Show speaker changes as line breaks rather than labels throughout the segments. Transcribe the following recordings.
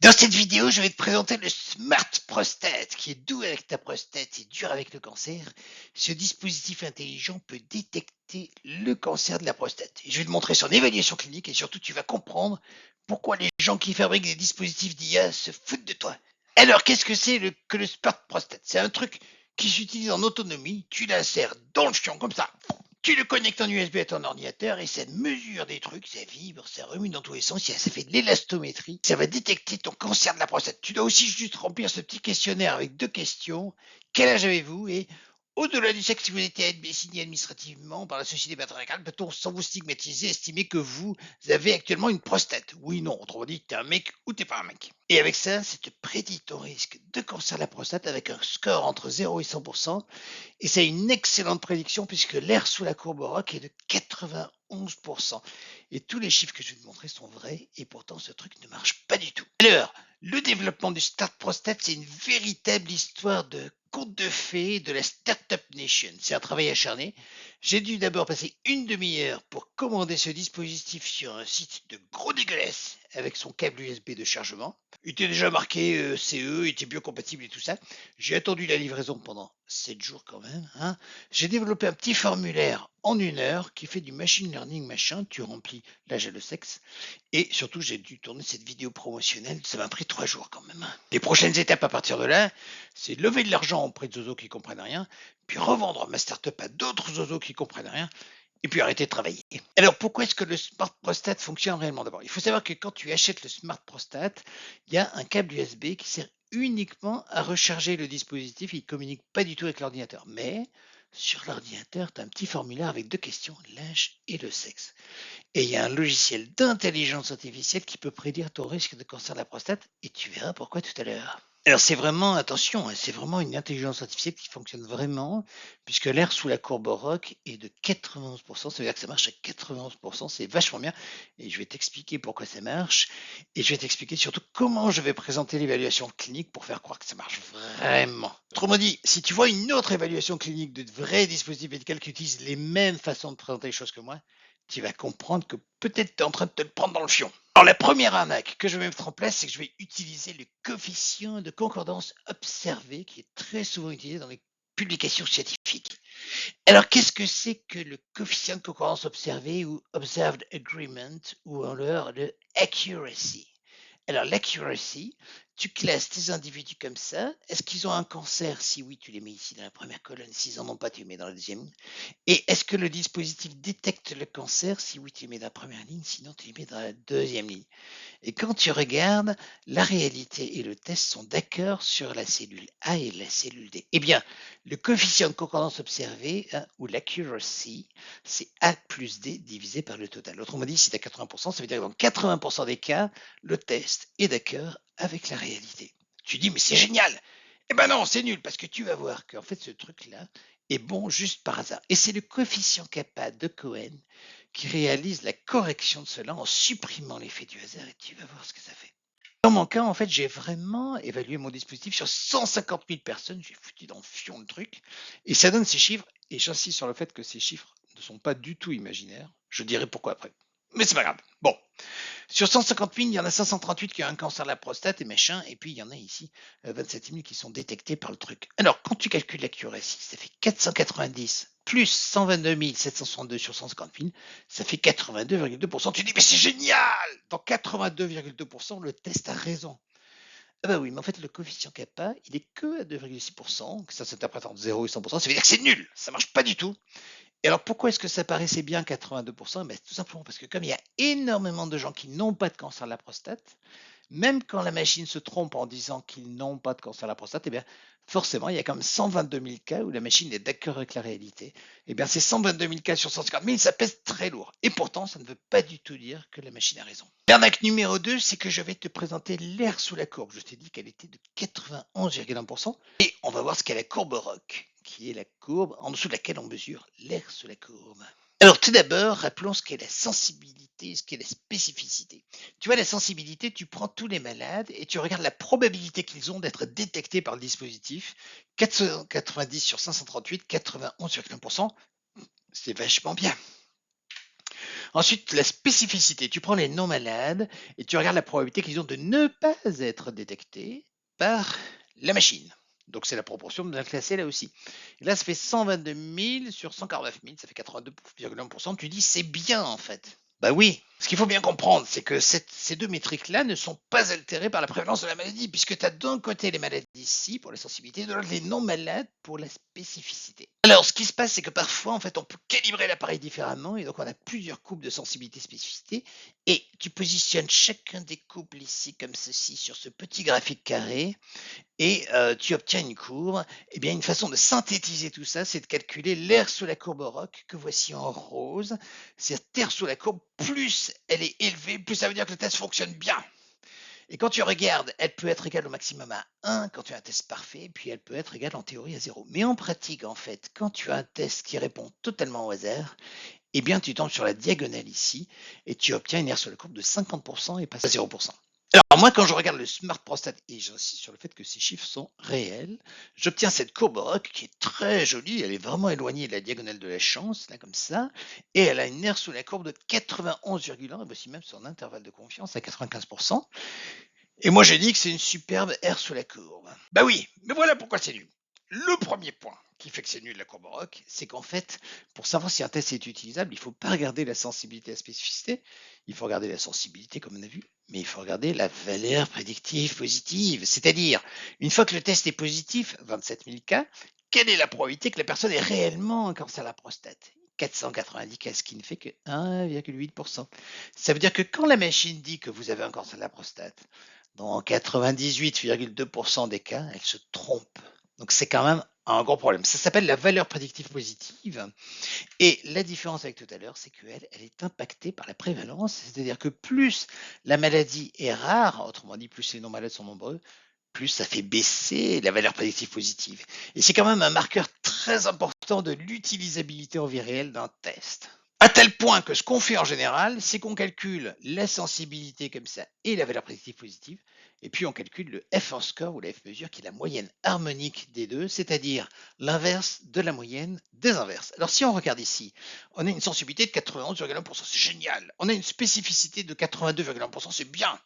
Dans cette vidéo, je vais te présenter le Smart Prostate, qui est doux avec ta prostate et dur avec le cancer. Ce dispositif intelligent peut détecter le cancer de la prostate. Et je vais te montrer son évaluation clinique et surtout, tu vas comprendre pourquoi les gens qui fabriquent des dispositifs d'IA se foutent de toi. Alors, qu'est-ce que c'est que le Smart Prostate? C'est un truc qui s'utilise en autonomie. Tu l'insères dans le fion comme ça. Tu le connectes en USB à ton ordinateur et ça mesure des trucs, ça vibre, ça remue dans tous les sens, ça fait de l'élastométrie, ça va détecter ton cancer de la prostate. Tu dois aussi juste remplir ce petit questionnaire avec 2 questions. Quel âge avez-vous? Et au-delà du sexe, si vous êtes signé administrativement par la société patriarcale, peut-on, sans vous stigmatiser, estimer que vous avez actuellement une prostate? Oui, non, autrement dit, t'es un mec ou t'es pas un mec. Et avec ça te prédit ton risque de cancer de la prostate avec un score entre 0 et 100%. Et c'est une excellente prédiction puisque l'air sous la courbe Rock est de 91%. Et tous les chiffres que je vais te montrer sont vrais et pourtant ce truc ne marche pas du tout. Alors, le développement du Start Prostate, c'est une véritable histoire de conte de fées de la Startup Nation. C'est un travail acharné. J'ai dû d'abord passer une demi-heure pour commander ce dispositif sur un site de gros dégueulasse avec son câble USB de chargement. Il était déjà marqué CE, il était biocompatible et tout ça. J'ai attendu la livraison pendant 7 jours quand même. Hein. J'ai développé un petit formulaire en 1 heure qui fait du machine learning machin. Tu remplis l'âge et le sexe. Et surtout, j'ai dû tourner cette vidéo promotionnelle. Ça m'a pris 3 jours quand même. Les prochaines étapes à partir de là, c'est lever de l'argent auprès de zozos qui comprennent rien, puis revendre ma startup à d'autres zozos qui comprennent rien, et puis arrêter de travailler. Alors pourquoi est-ce que le Smart Prostate fonctionne réellement? D'abord, il faut savoir que quand tu achètes le Smart Prostate, il y a un câble USB qui sert uniquement à recharger le dispositif, il ne communique pas du tout avec l'ordinateur. Mais sur l'ordinateur, tu as un petit formulaire avec 2 questions, l'âge et le sexe. Et il y a un logiciel d'intelligence artificielle qui peut prédire ton risque de cancer de la prostate, et tu verras pourquoi tout à l'heure. Alors c'est vraiment, attention, hein, c'est vraiment une intelligence artificielle qui fonctionne vraiment, puisque l'air sous la courbe Rock est de 91%, ça veut dire que ça marche à 91%, c'est vachement bien, et je vais t'expliquer pourquoi ça marche, et je vais t'expliquer surtout comment je vais présenter l'évaluation clinique pour faire croire que ça marche vraiment. Autrement dit, si tu vois une autre évaluation clinique de vrais dispositifs médicaux qui utilisent les mêmes façons de présenter les choses que moi, tu vas comprendre que peut-être tu es en train de te le prendre dans le fion. Alors la première arnaque que je vais mettre en place, c'est que je vais utiliser le coefficient de concordance observé qui est très souvent utilisé dans les publications scientifiques. Alors qu'est-ce que c'est que le coefficient de concordance observé ou observed agreement ou en l'heure le accuracy? Alors l'accuracy, tu classes tes individus comme ça. Est-ce qu'ils ont un cancer? Si oui, tu les mets ici dans la première colonne. S'ils n'en ont pas, tu les mets dans la deuxième. Et est-ce que le dispositif détecte le cancer? Si oui, tu les mets dans la première ligne, sinon tu les mets dans la deuxième ligne. Et quand tu regardes, la réalité et le test sont d'accord sur la cellule A et la cellule D. Eh bien, le coefficient de concordance observé, hein, ou l'accuracy, c'est A plus D divisé par le total. Autrement dit, si tu as 80%, ça veut dire que dans 80% des cas, le test est d'accord avec la réalité. Tu dis, mais c'est génial! Eh ben non, c'est nul, parce que tu vas voir qu'en fait, ce truc-là est bon juste par hasard. Et c'est le coefficient kappa de Cohen qui réalise la correction de cela en supprimant l'effet du hasard et tu vas voir ce que ça fait. Dans mon cas, en fait, j'ai vraiment évalué mon dispositif sur 150 000 personnes. J'ai foutu dans le fion le truc et ça donne ces chiffres. Et j'insiste sur le fait que ces chiffres ne sont pas du tout imaginaires. Je dirai pourquoi après. Mais c'est pas grave. Bon. Sur 150 000, il y en a 538 qui ont un cancer de la prostate et machin, et puis il y en a ici 27 000 qui sont détectés par le truc. Alors, quand tu calcules l'accuracy, ça fait 490 plus 122 762 sur 150 000, ça fait 82,2%. Tu dis, mais c'est génial! Dans 82,2%, le test a raison. Ah bah oui, mais en fait, le coefficient kappa, il est que à 2,6%, que ça s'interprète entre 0 et 100%, ça veut dire que c'est nul, ça marche pas du tout. Et alors pourquoi est-ce que ça paraissait bien 82%? Ben, tout simplement parce que comme il y a énormément de gens qui n'ont pas de cancer de la prostate, même quand la machine se trompe en disant qu'ils n'ont pas de cancer de la prostate, eh bien, forcément, il y a comme 122 000 cas où la machine est d'accord avec la réalité. Eh bien, ces 122 000 cas sur 150 000, ça pèse très lourd. Et pourtant, ça ne veut pas du tout dire que la machine a raison. L'arnaque numéro 2, c'est que je vais te présenter l'air sous la courbe. Je t'ai dit qu'elle était de 91,1%. Et on va voir ce qu'est la courbe Rock, qui est la courbe en dessous de laquelle on mesure l'air sous la courbe. Alors tout d'abord, rappelons ce qu'est la sensibilité, ce qu'est la spécificité. Tu vois, la sensibilité, tu prends tous les malades et tu regardes la probabilité qu'ils ont d'être détectés par le dispositif. 490 sur 538, 91,1%, c'est vachement bien. Ensuite, la spécificité. Tu prends les non malades et tu regardes la probabilité qu'ils ont de ne pas être détectés par la machine. Donc, c'est la proportion bien classée là aussi. Et là, ça fait 122 000 sur 149 000, ça fait 82,1%. Tu dis, c'est bien en fait. Bah oui. Ce qu'il faut bien comprendre, c'est que ces deux métriques-là ne sont pas altérées par la prévalence de la maladie, puisque tu as d'un côté les maladies ici pour la sensibilité, de l'autre les non malades pour la spécificité. Alors, ce qui se passe, c'est que parfois, en fait, on peut calibrer l'appareil différemment, et donc on a plusieurs couples de sensibilité spécificité, et tu positionnes chacun des couples ici, comme ceci, sur ce petit graphique carré, et tu obtiens une courbe. Eh bien, une façon de synthétiser tout ça, c'est de calculer l'aire sous la courbe ROC, que voici en rose. Cette aire sous la courbe, plus elle est élevée, plus ça veut dire que le test fonctionne bien. Et quand tu regardes, elle peut être égale au maximum à 1 quand tu as un test parfait, puis elle peut être égale en théorie à 0. Mais en pratique, en fait, quand tu as un test qui répond totalement au hasard, eh bien, tu tombes sur la diagonale ici et tu obtiens une aire sur la courbe de 50% et pas à 0%. Alors moi, quand je regarde le Smart Prostate, et j'insiste sur le fait que ces chiffres sont réels, j'obtiens cette courbe ROC qui est très jolie, elle est vraiment éloignée de la diagonale de la chance, là comme ça, et elle a une aire sous la courbe de 91,1, et voici même son intervalle de confiance à 95%. Et moi, j'ai dit que c'est une superbe aire sous la courbe. Bah oui, mais voilà pourquoi c'est nul. Le premier point qui fait que c'est nul la courbe ROC, c'est qu'en fait, pour savoir si un test est utilisable, il ne faut pas regarder la sensibilité et la spécificité, il faut regarder la sensibilité comme on a vu, mais il faut regarder la valeur prédictive positive. C'est-à-dire, une fois que le test est positif, 27 000 cas, quelle est la probabilité que la personne ait réellement un cancer de la prostate? 490 cas, ce qui ne fait que 1,8%. Ça veut dire que quand la machine dit que vous avez un cancer de la prostate, dans 98,2% des cas, elle se trompe. Donc c'est quand même un gros problème. Ça s'appelle la valeur prédictive positive. Et la différence avec tout à l'heure, c'est qu'elle, elle est impactée par la prévalence. C'est-à-dire que plus la maladie est rare, autrement dit, plus les non-malades sont nombreux, plus ça fait baisser la valeur prédictive positive. Et c'est quand même un marqueur très important de l'utilisabilité en vie réelle d'un test. À tel point que ce qu'on fait en général, c'est qu'on calcule la sensibilité comme ça et la valeur prédictive positive, et puis on calcule le F1 score ou la F mesure qui est la moyenne harmonique des deux, c'est-à-dire l'inverse de la moyenne des inverses. Alors si on regarde ici, on a une sensibilité de 91,1%, c'est génial. On a une spécificité de 82,1%, c'est bien.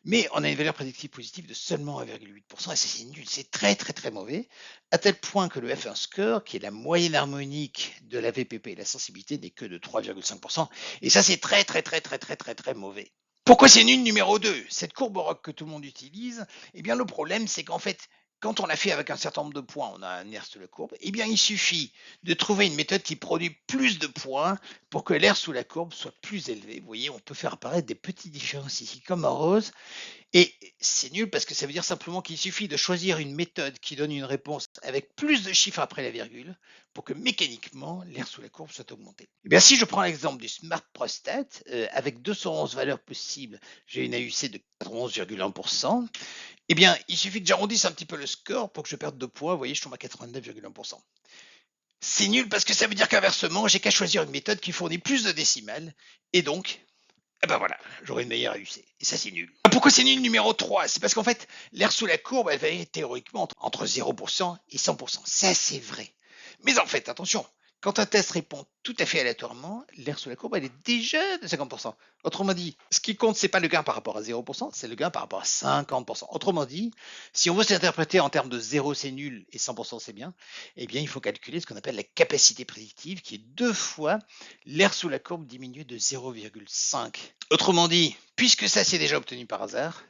Mais on a une valeur prédictive positive de seulement 1,8%, et c'est nul, c'est très très très mauvais, à tel point que le F1 score, qui est la moyenne harmonique de la VPP et la sensibilité, n'est que de 3,5%, et ça c'est très très très très très très très mauvais. Pourquoi c'est nul numéro 2? Cette courbe ROC que tout le monde utilise, eh bien le problème c'est qu'en fait, quand on l'a fait avec un certain nombre de points, on a un R sous la courbe, eh bien il suffit de trouver une méthode qui produit plus de points pour que l'air sous la courbe soit plus élevé. Vous voyez, on peut faire apparaître des petites différences ici, comme en rose, et c'est nul parce que ça veut dire simplement qu'il suffit de choisir une méthode qui donne une réponse avec plus de chiffres après la virgule pour que mécaniquement l'air sous la courbe soit augmenté. Eh bien, si je prends l'exemple du Smart Prostate, avec 211 valeurs possibles, j'ai une AUC de 11,1%. Eh bien, il suffit que j'arrondisse un petit peu le score pour que je perde 2 points. Vous voyez, je tombe à 89,1%. C'est nul parce que ça veut dire qu'inversement, j'ai qu'à choisir une méthode qui fournit plus de décimales et donc eh ben voilà, j'aurai une meilleure AUC. Et ça, c'est nul. Pourquoi c'est nul numéro 3? C'est parce qu'en fait, l'air sous la courbe, elle va être théoriquement entre 0% et 100%. Ça, c'est vrai. Mais en fait, attention, quand un test répond tout à fait aléatoirement, l'air sous la courbe, elle est déjà de 50%. Autrement dit, ce qui compte, c'est pas le gain par rapport à 0%, c'est le gain par rapport à 50%. Autrement dit, si on veut s'interpréter en termes de 0, c'est nul, et 100%, c'est bien, eh bien, il faut calculer ce qu'on appelle la capacité prédictive, qui est 2 fois l'air sous la courbe diminué de 0,5. Autrement dit, puisque ça, c'est déjà obtenu par hasard,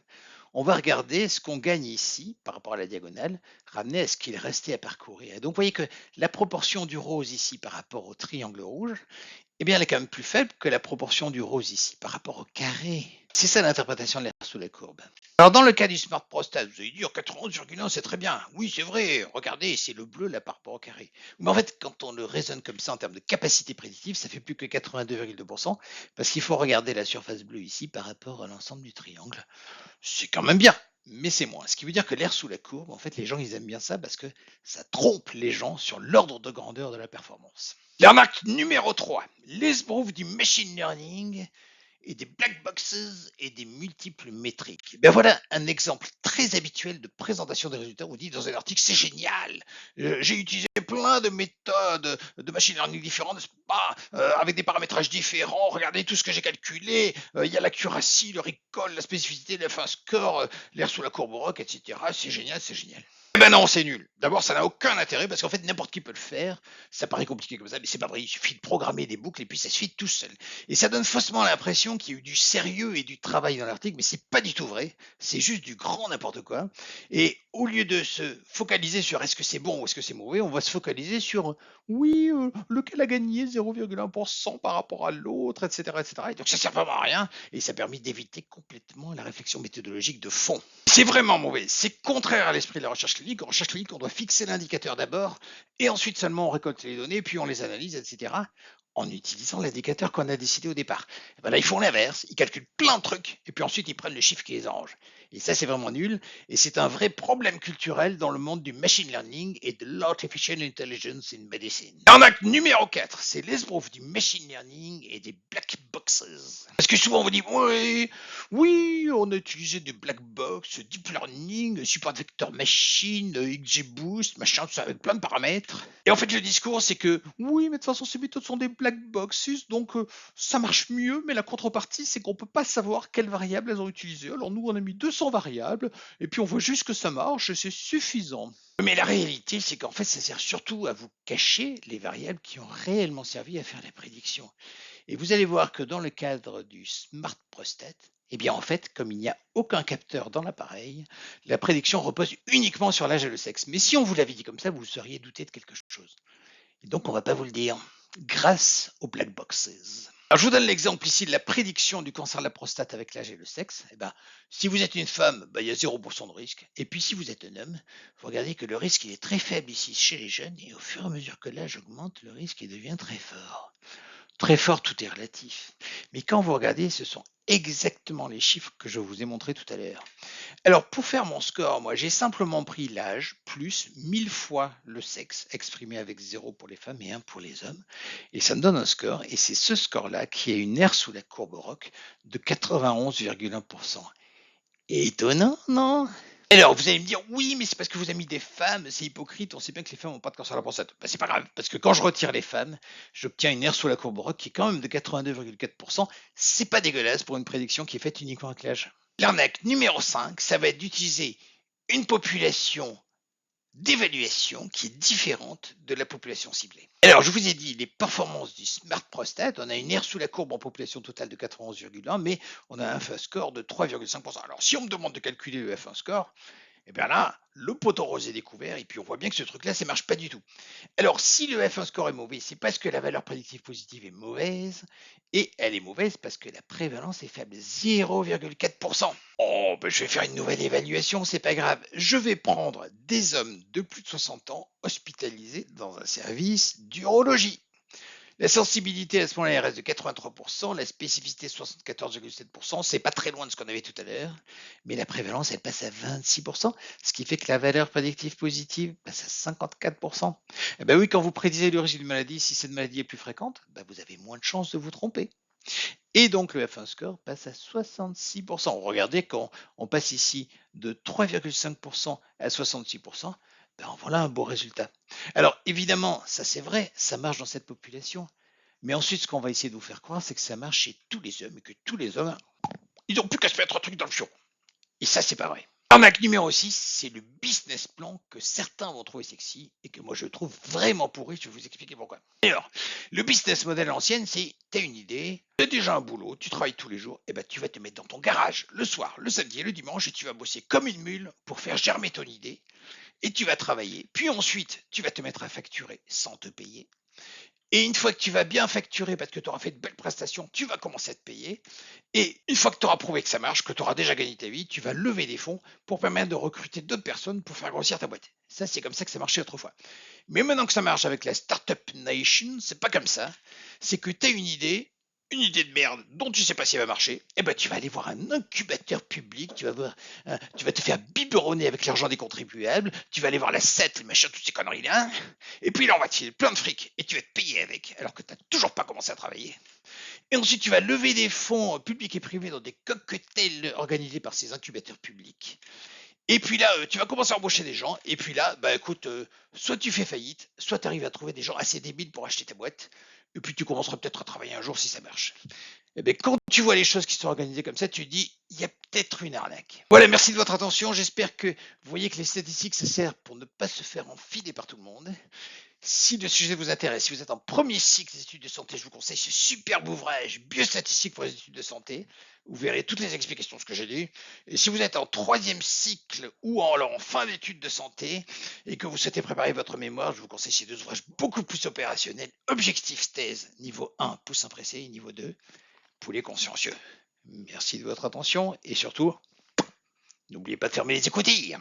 on va regarder ce qu'on gagne ici par rapport à la diagonale, ramener à ce qu'il restait à parcourir. Et donc, vous voyez que la proportion du rose ici par rapport au triangle rouge, eh bien, elle est quand même plus faible que la proportion du rose ici par rapport au carré. C'est ça l'interprétation de l'air sous la courbe. Alors, dans le cas du Smart Prostate, vous allez dire 91,1, c'est très bien. Oui, c'est vrai. Regardez, c'est le bleu là par rapport au carré. Mais en fait, quand on le raisonne comme ça en termes de capacité prédictive, ça fait plus que 82,2% parce qu'il faut regarder la surface bleue ici par rapport à l'ensemble du triangle. C'est quand même bien, mais c'est moins. Ce qui veut dire que l'air sous la courbe, en fait, les gens, ils aiment bien ça parce que ça trompe les gens sur l'ordre de grandeur de la performance. La remarque numéro 3, l'esbrouf du machine learning et des black boxes et des multiples métriques. Ben voilà un exemple très habituel de présentation des résultats. On vous dit dans un article, c'est génial. J'ai utilisé plein de méthodes de machine learning différentes. avec des paramétrages différents, regardez tout ce que j'ai calculé, il y a l'accuracy, le recall, la spécificité, le fin score, l'air sous la courbe Rock, etc. C'est génial, c'est génial. Eh ben non, c'est nul. D'abord, ça n'a aucun intérêt parce qu'en fait, n'importe qui peut le faire. Ça paraît compliqué comme ça, mais c'est pas vrai. Il suffit de programmer des boucles et puis ça se fait tout seul. Et ça donne faussement l'impression qu'il y a eu du sérieux et du travail dans l'article, mais c'est pas du tout vrai. C'est juste du grand n'importe quoi. Et au lieu de se focaliser sur est-ce que c'est bon ou est-ce que c'est mauvais, on va se focaliser sur oui, lequel a gagné 0,1% par rapport à l'autre, etc., etc. Et donc ça sert vraiment à rien et ça permet d'éviter complètement la réflexion méthodologique de fond. C'est vraiment mauvais. C'est contraire à l'esprit de la recherche clinique. En recherche clinique, on doit fixer l'indicateur d'abord et ensuite seulement on récolte les données, puis on les analyse, etc. en utilisant l'indicateur qu'on a décidé au départ. Et ben là, ils font l'inverse. Ils calculent plein de trucs et puis ensuite ils prennent le chiffre qui les arrange. Et ça, c'est vraiment nul. Et c'est un vrai problème culturel dans le monde du machine learning et de l'artificial intelligence in medicine. Arnaque numéro 4, c'est l'esbrouf du machine learning et des black boxes. Parce que souvent on vous dit, oui, on a utilisé des black box, deep learning, support vector machine, XGBoost, machin, tout ça avec plein de paramètres. Et en fait, le discours, c'est que oui, mais de toute façon, ces méthodes sont des black boxes, donc ça marche mieux, mais la contrepartie, c'est qu'on peut pas savoir quelles variables elles ont utilisées. Alors nous, on a mis 200 variables, et puis on voit juste que ça marche, et c'est suffisant. Mais la réalité, c'est qu'en fait, ça sert surtout à vous cacher les variables qui ont réellement servi à faire les prédictions. Et vous allez voir que dans le cadre du Smart Prostate, eh bien en fait, comme il n'y a aucun capteur dans l'appareil, la prédiction repose uniquement sur l'âge et le sexe. Mais si on vous l'avait dit comme ça, vous seriez douté de quelque chose. Et donc on ne va pas vous le dire, grâce aux black boxes. Alors, je vous donne l'exemple ici de la prédiction du cancer de la prostate avec l'âge et le sexe. Eh ben, si vous êtes une femme, il y a 0% de risque. Et puis si vous êtes un homme, vous regardez que le risque il est très faible ici chez les jeunes. Et au fur et à mesure que l'âge augmente, le risque il devient très fort. Très fort, tout est relatif. Mais quand vous regardez, ce sont exactement les chiffres que je vous ai montrés tout à l'heure. Alors, pour faire mon score, moi, j'ai simplement pris l'âge plus 1000 fois le sexe, exprimé avec 0 pour les femmes et 1 pour les hommes. Et ça me donne un score. Et c'est ce score-là qui a une aire sous la courbe Rock de 91,1%. Étonnant, non? Alors, vous allez me dire, oui, mais c'est parce que vous avez mis des femmes, c'est hypocrite, on sait bien que les femmes n'ont pas de cancer de la prostate. C'est pas grave, parce que quand je retire les femmes, j'obtiens une aire sous la courbe Rock qui est quand même de 82,4%. C'est pas dégueulasse pour une prédiction qui est faite uniquement avec l'âge. L'arnaque numéro 5, ça va être d'utiliser une population d'évaluation qui est différente de la population ciblée. Alors, je vous ai dit, les performances du Smart Prostate, on a une aire sous la courbe en population totale de 91,1, mais on a un F1 score de 3,5%. Alors, si on me demande de calculer le F1 score, eh bien là, le poteau rose est découvert, et puis on voit bien que ce truc-là, ça ne marche pas du tout. Alors, si le F1 score est mauvais, c'est parce que la valeur prédictive positive est mauvaise, et elle est mauvaise parce que la prévalence est faible, 0,4%. Oh, ben je vais faire une nouvelle évaluation, c'est pas grave. Je vais prendre des hommes de plus de 60 ans hospitalisés dans un service d'urologie. La sensibilité à ce moment-là reste de 83%, la spécificité 74,7%, c'est pas très loin de ce qu'on avait tout à l'heure, mais la prévalence elle passe à 26%, ce qui fait que la valeur prédictive positive passe à 54%. Et ben oui, quand vous prédisez l'origine d'une maladie, si cette maladie est plus fréquente, ben vous avez moins de chances de vous tromper. Et donc le F1 score passe à 66%. Regardez quand on passe ici de 3,5% à 66%, ben voilà un beau résultat. Alors évidemment, ça c'est vrai, ça marche dans cette population. Mais ensuite, ce qu'on va essayer de vous faire croire, c'est que ça marche chez tous les hommes et que tous les hommes, ils n'ont plus qu'à se mettre un truc dans le fion. Et ça, c'est pas vrai. Arnaque numéro 6, c'est le business plan que certains vont trouver sexy et que moi je trouve vraiment pourri. Je vais vous expliquer pourquoi. Alors, le business model à l'ancienne, c'est t'as une idée, t'as déjà un boulot, tu travailles tous les jours, et ben tu vas te mettre dans ton garage le soir, le samedi et le dimanche et tu vas bosser comme une mule pour faire germer ton idée et tu vas travailler. Puis ensuite, tu vas te mettre à facturer sans te payer. Et une fois que tu vas bien facturer parce que tu auras fait de belles prestations, tu vas commencer à te payer. Et une fois que tu auras prouvé que ça marche, que tu auras déjà gagné ta vie, tu vas lever des fonds pour permettre de recruter d'autres personnes pour faire grossir ta boîte. Ça, c'est comme ça que ça marchait autrefois. Mais maintenant que ça marche avec la Startup Nation, c'est pas comme ça. C'est que tu as une idée de merde dont tu sais pas si elle va marcher, et ben tu vas aller voir un incubateur public, tu vas te faire biberonner avec l'argent des contribuables, tu vas aller voir la SET, le machin, toutes ces conneries là, et puis là on va te filer plein de fric et tu vas te payer avec, alors que tu n'as toujours pas commencé à travailler. Et ensuite tu vas lever des fonds publics et privés dans des cocktails organisés par ces incubateurs publics. Et puis là, tu vas commencer à embaucher des gens. Et puis là, bah écoute, soit tu fais faillite, soit tu arrives à trouver des gens assez débiles pour acheter ta boîte. et puis tu commenceras peut-être à travailler un jour si ça marche. Eh bien, quand tu vois les choses qui sont organisées comme ça, tu te dis, il y a peut-être une arnaque. Voilà, merci de votre attention. J'espère que vous voyez que les statistiques, ça sert pour ne pas se faire enfiler par tout le monde. Si le sujet vous intéresse, si vous êtes en premier cycle des études de santé, je vous conseille ce superbe ouvrage, Biostatistique pour les études de santé. Vous verrez toutes les explications de ce que j'ai dit. Et si vous êtes en troisième cycle ou en fin d'études de santé et que vous souhaitez préparer votre mémoire, je vous conseille ces deux ouvrages beaucoup plus opérationnels. Objectif thèse, niveau 1, poussin pressé, et niveau 2, poulet consciencieux. Merci de votre attention et surtout, n'oubliez pas de fermer les écoutilles.